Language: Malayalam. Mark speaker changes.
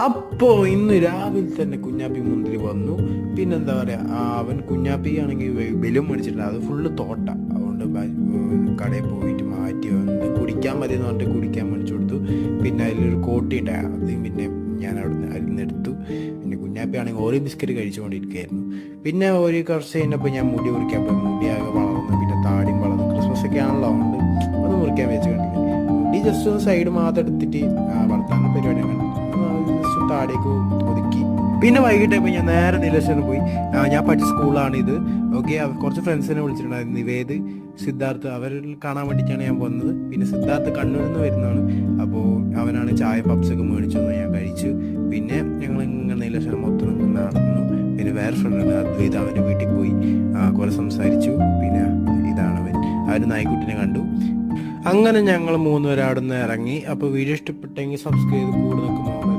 Speaker 1: അപ്പോൾ ഇന്ന് രാവിലെ തന്നെ കുഞ്ഞാപ്പി മുന്തിരി വന്നു. പിന്നെന്താ പറയുക, അവൻ കുഞ്ഞാപ്പി ആണെങ്കിൽ ബലൂൺ മേടിച്ചിട്ടില്ല, അത് ഫുള്ള് തോട്ട. അതുകൊണ്ട് കടയിൽ പോയിട്ട് മാറ്റി വന്ന് കുടിക്കാൻ മതി എന്ന് പറഞ്ഞിട്ട് കുടിക്കാൻ മേടിച്ചു കൊടുത്തു. പിന്നെ അതിലൊരു കോട്ടി ഉണ്ടായി, അതും പിന്നെ ഞാൻ അതിൽ നിന്ന് എടുത്തു. പിന്നെ കുഞ്ഞാപ്പി ആണെങ്കിൽ ഓരോ ബിസ്ക്കറ്റ് കഴിച്ചുകൊണ്ടിരിക്കുകയായിരുന്നു. പിന്നെ ഒരു കുറച്ച് കഴിഞ്ഞപ്പോൾ ഞാൻ മുടി മുറിക്കാൻ പോയി. മുടിയാകെ വളർന്നു, പിന്നെ താടിയും വളർന്നു. ക്രിസ്മസ് ഒക്കെ ആണല്ലോ, അതുകൊണ്ട് ഒന്ന് മുറിക്കാൻ വെച്ച് കണ്ടില്ല. മുടി ജസ്റ്റ് ഒന്ന് സൈഡ് മാത്രം എടുത്തിട്ട് വളർത്താനുള്ള പരിപാടിയാണ്. താടേക്ക് ഒതുക്കി. പിന്നെ വൈകിട്ടായപ്പോൾ ഞാൻ നേരെ നീലേശ്വരം പോയി. ഞാൻ പഠിച്ച സ്കൂളാണ് ഇത്. ഓക്കെ, കുറച്ച് ഫ്രണ്ട്സിനെ വിളിച്ചിട്ടുണ്ടായിരുന്നു, നിവേദ്, സിദ്ധാർത്ഥ്. അവരിൽ കാണാൻ വേണ്ടിയിട്ടാണ് ഞാൻ വന്നത്. പിന്നെ സിദ്ധാർത്ഥ് കണ്ണൂരിൽ നിന്ന് വരുന്നതാണ്. അപ്പോൾ അവനാണ് ചായ പപ്സൊക്കെ മേടിച്ചു തന്നു, ഞാൻ കഴിച്ചു. പിന്നെ ഞങ്ങൾ ഇങ്ങനെ നീലേശ്വരം മൊത്തം നടന്നു. പിന്നെ വേറെ ഫ്രണ്ടാണ് അദ്വൈത്, അവൻ്റെ വീട്ടിൽ പോയി കുറേ സംസാരിച്ചു. പിന്നെ ഇതാണ് അവൻ നായ്ക്കുട്ടിനെ കണ്ടു. അങ്ങനെ ഞങ്ങൾ മൂന്നുപേരും അവിടെ നിന്ന് ഇറങ്ങി. അപ്പോൾ വീഡിയോ ഇഷ്ടപ്പെട്ടെങ്കിൽ സബ്സ്ക്രൈബ് ചെയ്ത് കൂടെ നിൽക്കുന്നു.